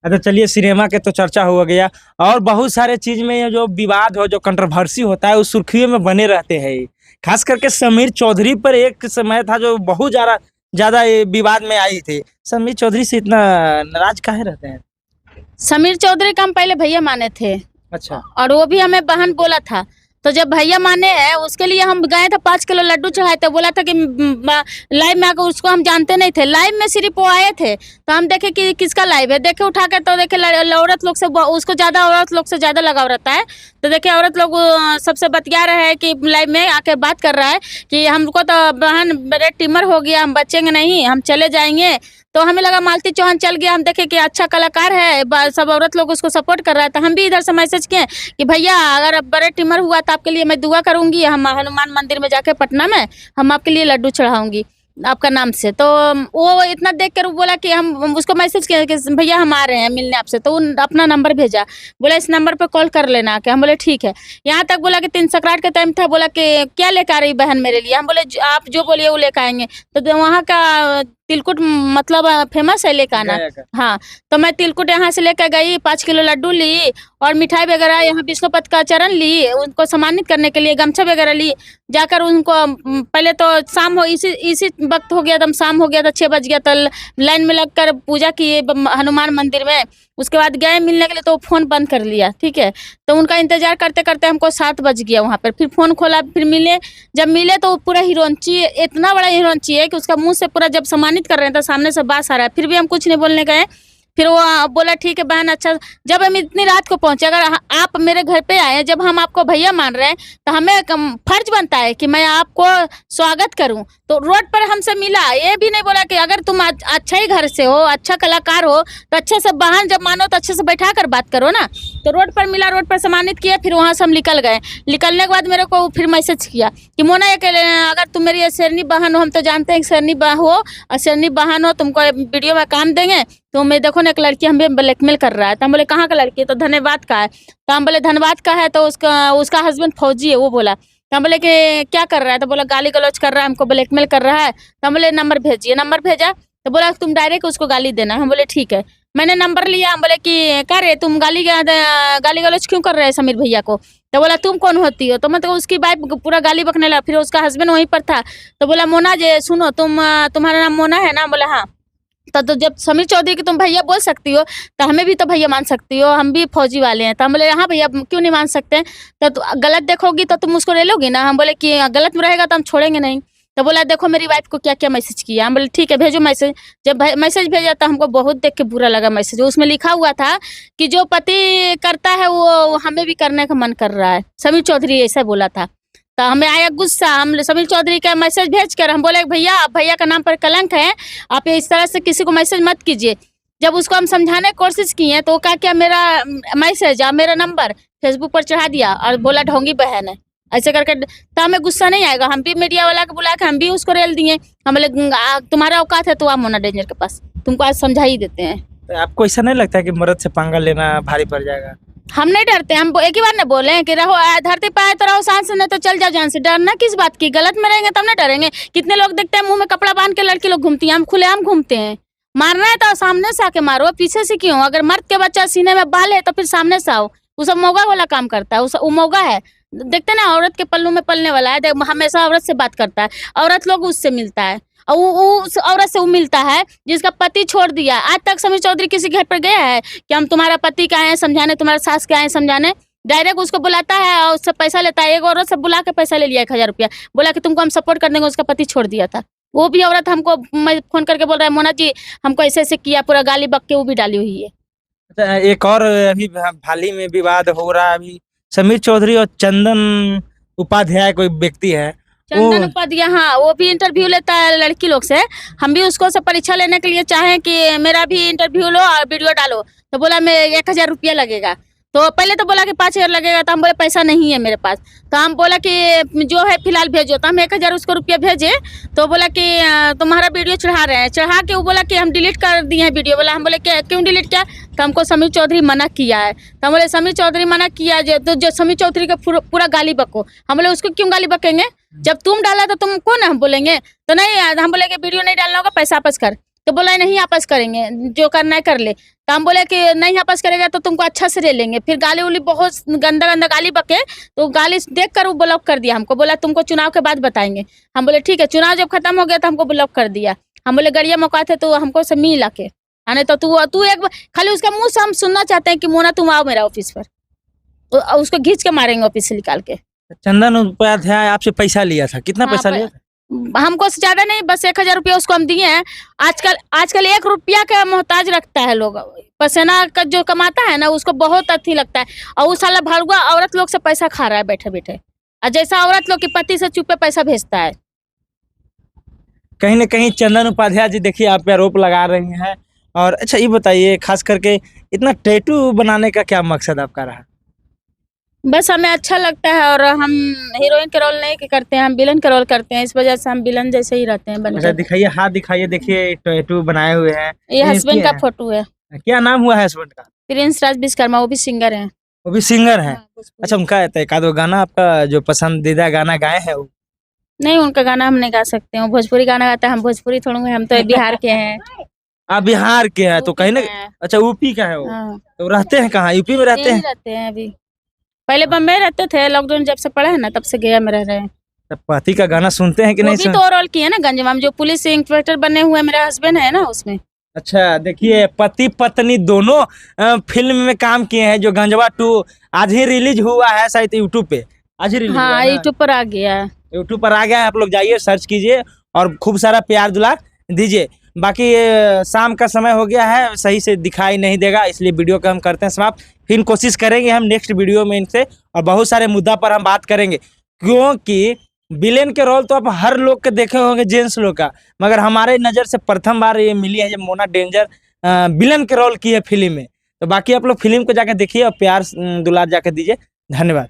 अच्छा चलिए, सिनेमा के तो चर्चा हो गया, और बहुत सारे चीज में ये जो विवाद हो, जो कंट्रोवर्सी होता है, उस सुर्खियों में बने रहते हैं ये। खास करके समीर चौधरी पर एक समय था जो बहुत ज्यादा ज्यादा ये विवाद में आई थी। समीर चौधरी से इतना नाराज काहे रहते हैं? समीर चौधरी का हम पहले भैया माने थे, अच्छा। और वो भी हमें बहन बोला था। तो जब भैया माने हैं उसके लिए हम गए थे, 5 किलो लड्डू चढ़ाए थे। बोला था कि लाइव में आकर, उसको हम जानते नहीं थे, लाइव में सिर्फ वो आए थे तो हम देखे कि किसका लाइव है। देखे उठा के तो देखे औरत लोग से, उसको ज्यादा औरत लोग से ज्यादा लगाव रहता है। तो देखे औरत लोग सबसे बतिया रहे हैं कि लाइव में आके बात कर रहा है कि हमको तो बहन मेरे टिमर हो गया, हम बचेंगे नहीं, हम चले जाएंगे। तो हमें लगा मालती चौहान चल गया, हम देखे कि अच्छा कलाकार है, सब औरत लोग उसको सपोर्ट कर रहा है। तो हम भी इधर से मैसेज किए कि भैया अगर अब बड़े टिमर हुआ तो आपके लिए मैं दुआ करूंगी, हम हनुमान मंदिर में जाके पटना में हम आपके लिए लड्डू चढ़ाऊंगी आपका नाम से। तो वो इतना देख कर बोला कि हम उसको मैसेज किया कि भैया हम आ रहे हैं मिलने आपसे। तो अपना नंबर भेजा, बोला इस नंबर पे कॉल कर लेना के। हम बोले ठीक है। यहाँ तक बोला कि 3 सकरात का टाइम था, बोला कि क्या लेकर आ रही बहन मेरे लिए? हम बोले आप जो बोलिए वो लेकर आएंगे। तो वहाँ का तिलकुट मतलब फेमस है, लेकर आना। हाँ, तो मैं तिलकुट यहाँ से लेकर गई, 5 किलो लड्डू ली और मिठाई वगैरह, यहाँ विष्णुपत का चरण ली, उनको सम्मानित करने के लिए गमछा वगैरह ली। जाकर उनको पहले तो शाम हो, इसी वक्त हो गया, एकदम शाम हो गया था, 6 बज गया। तो लाइन में लगकर पूजा किए हनुमान मंदिर में। उसके बाद गए मिलने के लिए तो फोन बंद कर लिया। ठीक है, तो उनका इंतजार करते करते हमको 7 बज गया वहाँ पर। फिर फोन खोला, फिर मिले। जब मिले तो पूरा हिरोंची, इतना बड़ा हिरोंची है कि उसका मुंह से पूरा, जब सम्मानित कर रहे हैं तो सामने से बात आ रहा है, फिर भी हम कुछ नहीं बोलने गए। फिर वो बोला ठीक है बहन, अच्छा। जब हम इतनी रात को पहुंचे, अगर आप मेरे घर पे आए, जब हम आपको भैया मान रहे हैं तो हमें फर्ज बनता है कि मैं आपको स्वागत करूं। तो रोड पर हमसे मिला, ये भी नहीं बोला कि अगर तुम अच्छा ही घर से हो, अच्छा कलाकार हो, तो अच्छे से बहन जब मानो तो अच्छे से बैठा कर बात करो ना। तो रोड पर मिला, रोड पर सम्मानित किया। फिर वहां से हम निकल गए। निकलने के बाद मेरे को फिर मैसेज किया कि मोना, अगर तुम मेरी शेरनी बहन हो, हम तो जानते हैं शेरनी बहन हो, और शेरनी बहन हो, तुमको वीडियो में काम देंगे। तो मैं देखो ना, एक लड़की हमें ब्लैकमेल कर रहा है। तो हम बोले कहाँ का लड़की है? तो धन्यवाद का है। तो हम बोले धन्यवाद का है तो उसका हस्बैंड फौजी है, वो बोला। तो हम बोले कि क्या कर रहा है? तो बोला गाली गलौज कर रहा है, हमको ब्लैकमेल कर रहा है। तो हम बोले नंबर भेजिए। नंबर भेजा तो बोला तुम डायरेक्ट उसको गाली देना। हम बोले ठीक है। मैंने नंबर लिया। हम बोले कि क्या रे, तुम गाली गलौज क्यों कर रहे हैं समीर भैया को? तो बोला तुम कौन होती हो? तो मतलब उसकी वाइफ पूरा गाली बकने लगा। फिर उसका हस्बैंड वहीं पर था। तो बोला मोना जी सुनो, तुम्हारा नाम मोना है ना? बोला हाँ। तो जब समीर चौधरी की तुम भैया बोल सकती हो तो हमें भी तो भैया मान सकती हो, हम भी फौजी वाले हैं। तो हम बोले हाँ भैया, क्यों नहीं मान सकते? तो गलत देखोगी तो तुम उसको ले लोगी ना? हम बोले कि गलत में रहेगा तो हम छोड़ेंगे नहीं। तो बोला देखो मेरी वाइफ को क्या क्या मैसेज किया। हम बोले ठीक है भेजो मैसेज। जब मैसेज भेजा तो हमको बहुत देख के बुरा लगा। मैसेज उसमें लिखा हुआ था कि जो पति करता है वो हमें भी करने का मन कर रहा है। समीर चौधरी ऐसा बोला था। तो हमें आया गुस्सा। हम समीर चौधरी का मैसेज भेज कर हम बोले भैया, आप भैया का नाम पर कलंक है, आप इस तरह से किसी को मैसेज मत कीजिए। जब उसको हम समझाने की कोशिश किए तो क्या क्या मेरा मैसेज और मेरा नंबर फेसबुक पर चढ़ा दिया और बोला ढोंगी बहन है ऐसे करके। तो हमें गुस्सा नहीं आएगा? हम भी मीडिया वाला को बुला के हम भी उसको रेल दिए। हम बोले तुम्हारा औकात है तो आप मोना डेंजर के पास, तुमको आज समझा ही देते हैं। तो आपको ऐसा नहीं लगता है कि मर्द से पंगा लेना भारी पड़ जाएगा? हम नहीं डरते। हम एक ही बार ना बोले कि रहो धरती पे आए तो रहो सांस से, नहीं तो चल जाओ जान से। डरना किस बात की? गलत में रहेंगे तब ना डरेंगे। कितने लोग देखते हैं मुंह में कपड़ा बांध के लड़की लोग घूमती हैं, हम खुलेआम घूमते हैं। मारना है तो सामने से आके मारो, पीछे से क्यों? अगर मर्द के बच्चा सीने में बाल है तो फिर सामने से आओ। वो सब मौगा वाला काम करता है, वो मौगा है। देखते ना, औरत के पल्लू में पलने वाला है, हमेशा औरत से बात करता है, औरत लोग उससे मिलता है। और उस औरत से वो मिलता है जिसका पति छोड़ दिया। आज तक समीर चौधरी किसी घर पर गया है कि हम तुम्हारा पति का आए समझाने, तुम्हारा सास का आए समझाने? डायरेक्ट उसको बुलाता है और उससे पैसा लेता है। एक औरत से बुला के पैसा ले लिया 1000 रुपया, बोला कि तुमको हम सपोर्ट कर देंगे, उसका पति छोड़ दिया था। वो भी औरत हमको फोन करके बोल रहा है मोना जी हमको ऐसे ऐसे किया, पूरा गाली बक के वो भी डाली हुई है। अच्छा, एक और अभी हाल ही में विवाद हो रहा है। अभी समीर चौधरी और चंदन उपाध्याय कोई व्यक्ति है, चंदन उपाध्याय, हाँ, वो भी इंटरव्यू लेता है लड़की लोग से। हम भी उसको से परीक्षा लेने के लिए चाहें कि मेरा भी इंटरव्यू लो और वीडियो डालो। तो बोला मैं 1000 रुपया लगेगा। तो पहले तो बोला कि 5000 लगेगा। तो हम बोले पैसा नहीं है मेरे पास। तो हम बोला कि जो है फिलहाल भेजो। तो हम 1000 उसको रुपया भेजे। तो बोला कि तुम्हारा वीडियो चढ़ा रहे हैं। चढ़ा के वो बोला कि हम डिलीट कर दिए हैं वीडियो। बोला हम बोले क्यों डिलीट किया? तो हमको समीर चौधरी मना किया है। तो हम बोले समीर चौधरी मना किया तो जो समीर चौधरी का पूरा गाली बको। हम बोले उसको क्यों गाली बकेंगे? जब तुम डाला तो तुमको ना हम बोलेंगे? तो नहीं, हम बोले कि वीडियो नहीं डालना होगा, पैसा वापस कर। तो बोला नहीं वापस करेंगे, जो करना है कर ले। तो हम बोले कि नहीं वापस करेगा तो तुमको अच्छा से ले लेंगे। फिर गाली उली बहुत गंदा गंदा गाली बके, तो गाली देख कर वो ब्लॉक कर दिया हमको, बोला तुमको चुनाव के बाद बताएंगे। हम बोले ठीक है। चुनाव जब खत्म हो गया तो हमको ब्लॉक कर दिया। हम बोले गड़िया मौका थे तो हमको से मिल आके आने, तो तू एक बार खाली उसका मुंह से हम सुनना चाहते हैं कि मोना तुम आओ मेरा ऑफिस पर, तो उसको घींच के मारेंगे ऑफिस से निकाल के। चंदन उपाध्याय आपसे पैसा लिया था, कितना हाँ, पैसा लिया था? हमको से ज्यादा नहीं, बस 1000 रुपया उसको हम दिए हैं। आजकल 1 रुपया का मोहताज रखता है लोग। पसीना का जो कमाता है ना उसको बहुत अच्छी लगता है, और उस साला भड़ुआ औरत लोग से पैसा खा रहा है बैठे बैठे, और जैसा औरत लोग के पति से चुपे पैसा भेजता है। कहीं ना कहीं चंदन उपाध्याय जी देखिए आप पे आरोप लगा रही हैं। और अच्छा ये बताइए, खास करके इतना टैटू बनाने का क्या मकसद आपका रहा? बस हमें अच्छा लगता है, और हम हीरोइन के रोल नहीं करते हैं, हम विलन के रोल करते हैं, इस वजह से हम विलन जैसे ही रहते हैं अच्छा बनकर। दिखाइए, हाथ दिखाइए, देखिए टैटू बनाए हुए हैं। ये हस्बैंड का है। फोटो है, क्या नाम हुआ है हस्बैंड का? प्रिंस राज विश्वकर्मा, वो भी सिंगर हैं। वो भी सिंगर है? हाँ, भोजपुरी। अच्छा उनका एक आध गाना आपका जो पसंदीदा गाना गाए हैं वो? नहीं, उनका गाना हम नहीं गा सकते हैं, भोजपुरी गाना गाता है, हम भोजपुरी थोड़ा हैं, हम तो बिहार के हैं। आप बिहार के हैं तो यूपी कहीं ना, में हैं। अच्छा यूपी का है वो? हाँ, तो रहते हैं कहाँ, यूपी में रहते यहीं हैं? रहते हैं अभी। पहले बम्बई रहते थे, लॉकडाउन जब से पड़ा है ना तब से गया में रह रहे हैं। तो पति का गाना सुनते हैं कि वो नहीं भी तो रोल किए ना गंजवा में, जो पुलिस इंस्पेक्टर बने हुए मेरे हस्बैंड है ना उसमें। अच्छा देखिए, पति पत्नी दोनों फिल्म में काम किए हैं। जो गंजवा 2 आज ही रिलीज हुआ है शायद यूट्यूब पे, आज ही रिलीज हुआ हाँ, है ना? यूट्यूब पर आ गया। यूट्यूब पर आ गया है, आप लोग जाइए सर्च कीजिए और खूब सारा प्यार दुलार दीजिए। बाकी ये शाम का समय हो गया है, सही से दिखाई नहीं देगा, इसलिए वीडियो को हम करते हैं समाप्त। फिर कोशिश करेंगे हम नेक्स्ट वीडियो में इनसे, और बहुत सारे मुद्दा पर हम बात करेंगे, क्योंकि विलेन के रोल तो आप हर लोग के देखे होंगे, जेंट्स लोग का, मगर हमारे नज़र से प्रथम बार ये मिली है जब मोना डेंजर विलेन के रोल की है फिल्म में। तो बाकी आप लोग फिल्म को जाकर देखिए और प्यार दुलार जाकर दीजिए। धन्यवाद।